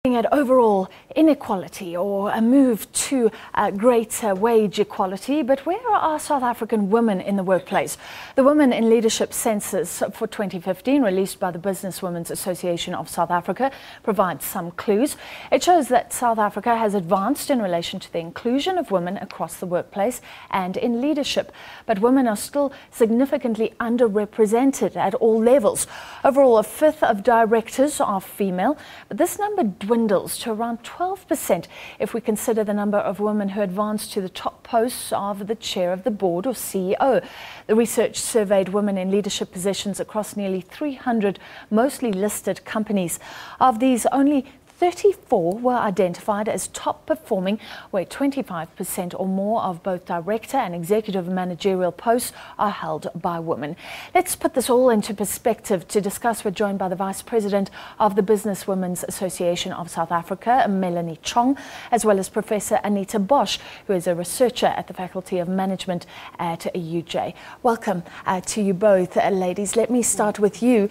At overall inequality or a move to greater wage equality, but where are South African women in the workplace? The Women in Leadership Census for 2015, released by the Businesswomen's Association of South Africa, provides some clues. It shows that South Africa has advanced in relation to the inclusion of women across the workplace and in leadership, but women are still significantly underrepresented at all levels. Overall, a fifth of directors are female, but this number dwindles to around 12% if we consider the number of women who advance to the top posts of the chair of the board or CEO. The research surveyed women in leadership positions across nearly 300 mostly listed companies. Of these, only 34 were identified as top performing, where 25% or more of both director and executive managerial posts are held by women. Let's put this all into perspective. To discuss, we're joined by the Vice President of the Businesswomen's Association of South Africa, Melanie Chong, as well as Professor Anita Bosch, who is a researcher at the Faculty of Management at UJ. Welcome to you both, ladies. Let me start with you.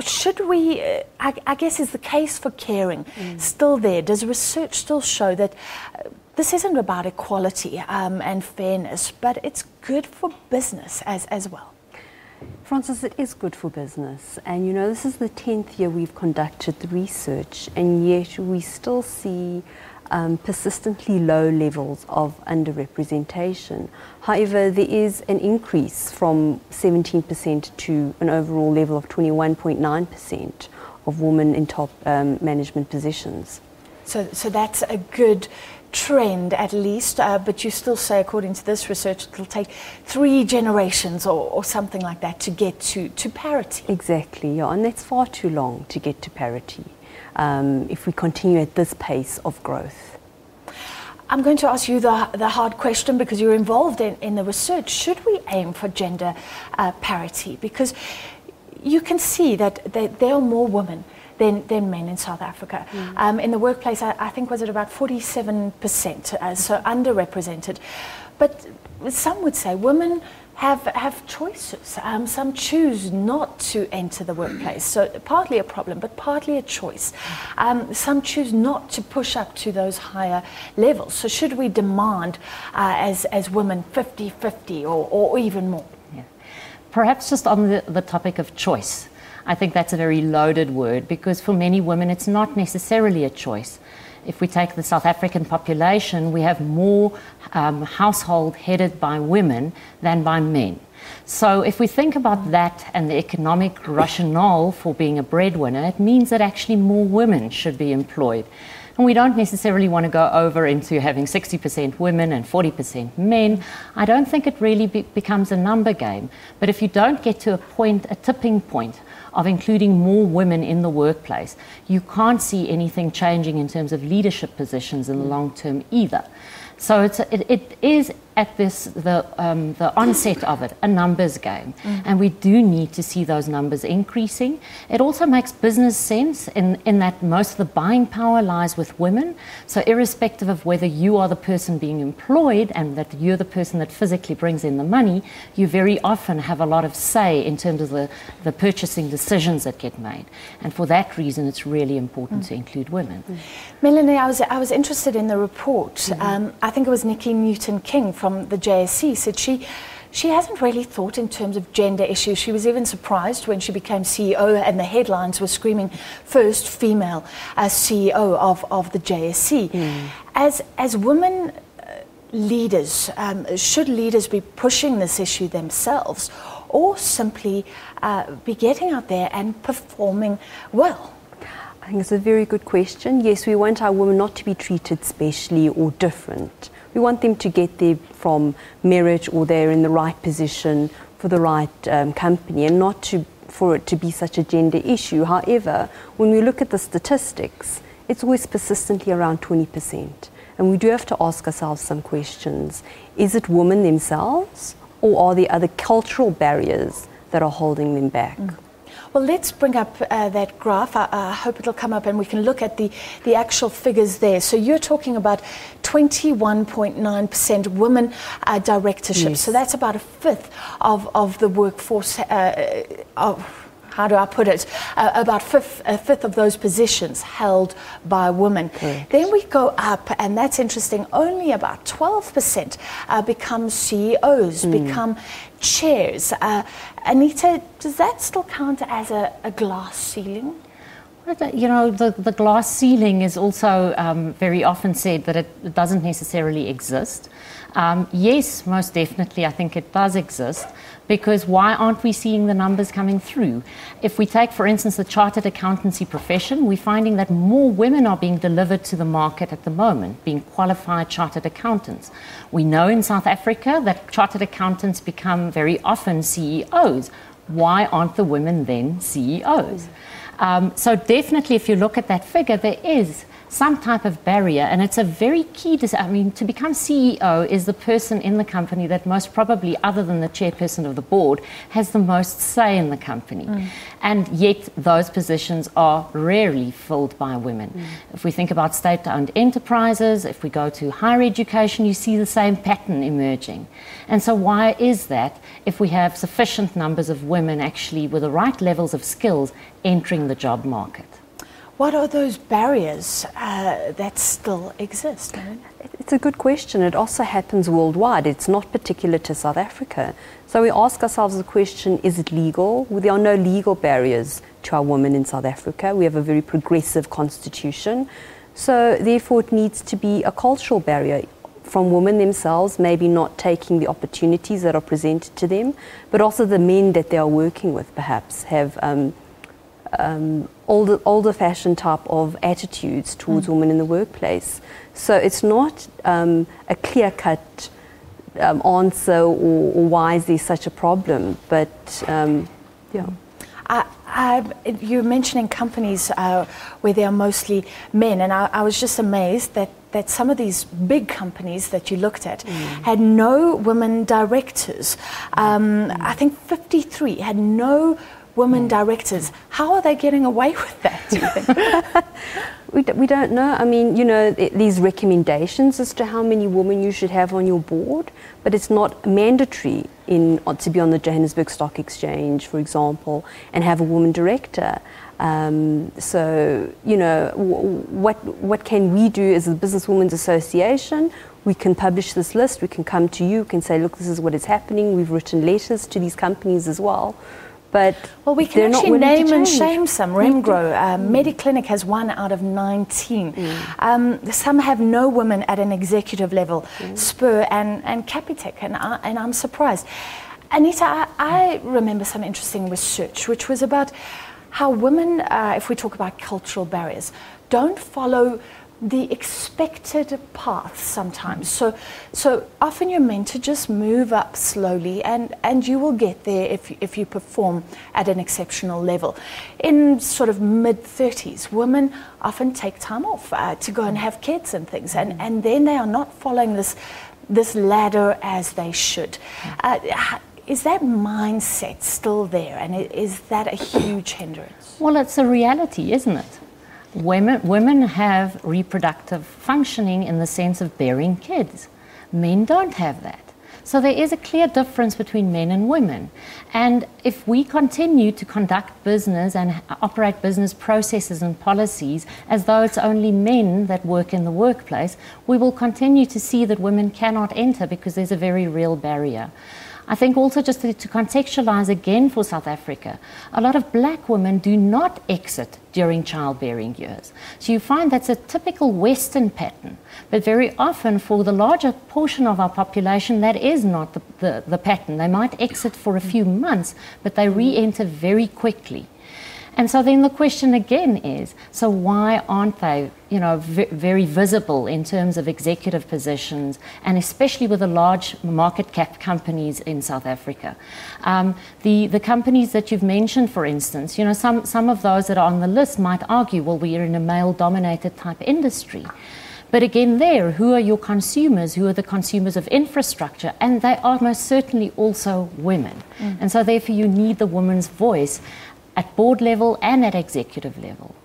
Should we, I guess, is the case for caring still there? Does research still show that this isn't about equality and fairness, but it's good for business as well? Francis, it is good for business. And you know, this is the 10th year we've conducted the research, and yet we still see persistently low levels of underrepresentation. However, there is an increase from 17% to an overall level of 21.9% of women in top management positions. So that's a good trend, at least, but you still say, according to this research, it'll take 3 generations or something like that to get to parity. Exactly, yeah, and that's far too long to get to parity. If we continue at this pace of growth. I'm going to ask you the hard question, because you're involved in the research. Should we aim for gender parity? Because you can see that there are more women than men in South Africa. In the workplace, I think, was it about 47%, so underrepresented. But some would say women have choices. Some choose not to enter the workplace, so partly a problem, but partly a choice. Some choose not to push up to those higher levels. So should we demand as women 50-50 or even more? Yeah. Perhaps just on the topic of choice, I think that's a very loaded word, because for many women it's not necessarily a choice. If we take the South African population, we have more household headed by women than by men. So if we think about that and the economic rationale for being a breadwinner, it means that actually more women should be employed. And we don't necessarily want to go over into having 60% women and 40% men. I don't think it really becomes a number game. But if you don't get to a tipping point of including more women in the workplace, you can't see anything changing in terms of leadership positions in the long term either. So it is at the onset of it a numbers game, and we do need to see those numbers increasing. It also makes business sense in that most of the buying power lies with women. So irrespective of whether you are the person being employed and that you're the person that physically brings in the money, you very often have a lot of say in terms of the purchasing decisions that get made. And for that reason, it's really important to include women. Melanie, I was interested in the report. I think it was Nikki Newton-King from the JSC said she hasn't really thought in terms of gender issues. She was even surprised when she became CEO and the headlines were screaming first female CEO of the JSC. As women leaders, should leaders be pushing this issue themselves, or simply be getting out there and performing well? I think it's a very good question. Yes, we want our women not to be treated specially or different. We want them to get there from merit, or they're in the right position for the right company, and not for it to be such a gender issue. However, when we look at the statistics, it's always persistently around 20%. And we do have to ask ourselves some questions. Is it women themselves, or are there other cultural barriers that are holding them back? Well, let's bring up that graph. I hope it'll come up and we can look at the actual figures there. So you're talking about 21.9% women directorships. Yes. So that's about a fifth of the workforce, how do I put it, about a fifth of those positions held by women. Then we go up, and that's interesting, only about 12% become CEOs, become chairs. Anita, does that still count as a glass ceiling? You know, the glass ceiling is also very often said that it doesn't necessarily exist. Yes, most definitely, I think it does exist, because why aren't we seeing the numbers coming through? If we take, for instance, the chartered accountancy profession, we're finding that more women are being delivered to the market at the moment, being qualified chartered accountants. We know in South Africa that chartered accountants become very often CEOs. Why aren't the women then CEOs? So definitely, if you look at that figure, there is some type of barrier, and it's a very key. I mean, to become CEO is the person in the company that most probably, other than the chairperson of the board, has the most say in the company. And yet those positions are rarely filled by women. If we think about state-owned enterprises, if we go to higher education, you see the same pattern emerging. And so why is that if we have sufficient numbers of women actually with the right levels of skills entering the job market? What are those barriers that still exist? It's a good question. It also happens worldwide. It's not particular to South Africa. So we ask ourselves the question, is it legal? Well, there are no legal barriers to our women in South Africa. We have a very progressive constitution. So therefore it needs to be a cultural barrier from women themselves, maybe not taking the opportunities that are presented to them, but also the men that they are working with perhaps have older fashioned type of attitudes towards women in the workplace. So it's not a clear-cut answer or why is there such a problem, but yeah. You're mentioning companies where they are mostly men, and I was just amazed that some of these big companies that you looked at had no women directors. I think 53 had no women directors. How are they getting away with that, do you think? We don't know. I mean, you know, these recommendations as to how many women you should have on your board, but it's not mandatory to be on the Johannesburg Stock Exchange, for example, and have a woman director. So, you know, what can we do as a Businesswomen's Association? We can publish this list, we can come to you, we can say, look, this is what is happening. We've written letters to these companies as well. But well, we can actually name and shame some. Remgro, Mediclinic has 1 out of 19. Some have no women at an executive level, Spur and Capitec, and I'm surprised. Anita, I remember some interesting research, which was about how women, if we talk about cultural barriers, don't follow the expected path sometimes. So often you're meant to just move up slowly, and you will get there if you perform at an exceptional level. In sort of mid-30s, women often take time off to go and have kids and things, and then they are not following this ladder as they should. Is that mindset still there, and is that a huge hindrance? Well, it's a reality, isn't it? Women have reproductive functioning in the sense of bearing kids. Men don't have that. So there is a clear difference between men and women. And if we continue to conduct business and operate business processes and policies as though it's only men that work in the workplace, we will continue to see that women cannot enter because there's a very real barrier. I think also just to contextualize again for South Africa, a lot of black women do not exit during childbearing years. So you find that's a typical Western pattern. But very often for the larger portion of our population, that is not the pattern. They might exit for a few months, but they re-enter very quickly. And so then the question again is, so why aren't they, you know, very visible in terms of executive positions, and especially with the large market cap companies in South Africa? The companies that you've mentioned, for instance, you know, some of those that are on the list might argue, well, we are in a male-dominated type industry. But again there, who are your consumers? Who are the consumers of infrastructure? And they are most certainly also women. And so therefore you need the woman's voice at board level and at executive level.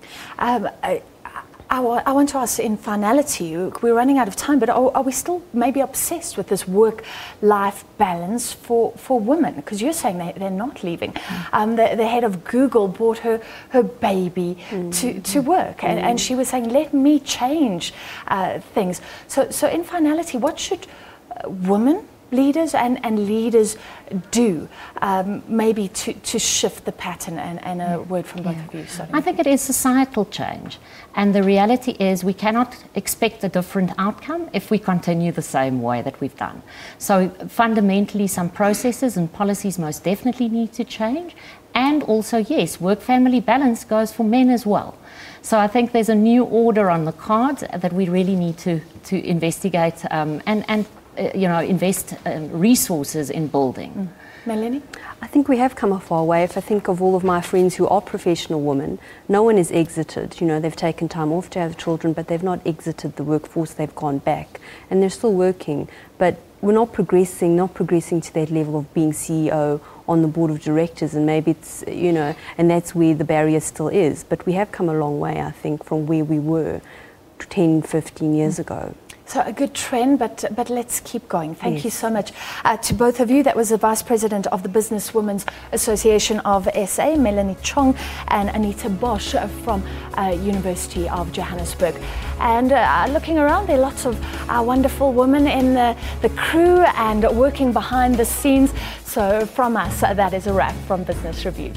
I want to ask, in finality, we're running out of time, but are we still maybe obsessed with this work-life balance for women? Because you're saying they're not leaving. The head of Google brought her baby to work, and she was saying, let me change things. So in finality, what should women, leaders and leaders do maybe to shift the pattern, and a word from both of you? Sorry. I think it is societal change, and the reality is we cannot expect a different outcome if we continue the same way that we've done. So fundamentally some processes and policies most definitely need to change, and also yes, work-family balance goes for men as well. So I think there's a new order on the cards that we really need to investigate and invest resources in building. Melanie? I think we have come a far way. If I think of all of my friends who are professional women, no one has exited. You know, they've taken time off to have children, but they've not exited the workforce, they've gone back. And they're still working, but we're not progressing to that level of being CEO on the board of directors, and maybe it's, and that's where the barrier still is. But we have come a long way, I think, from where we were 10, 15 years ago. So a good trend, but let's keep going. Thank you so much to both of you. That was the Vice President of the Businesswomen's Association of SA, Melanie Chong, and Anita Bosch from University of Johannesburg. And looking around, there are lots of wonderful women in the crew and working behind the scenes. So from us, that is a wrap from Business Review.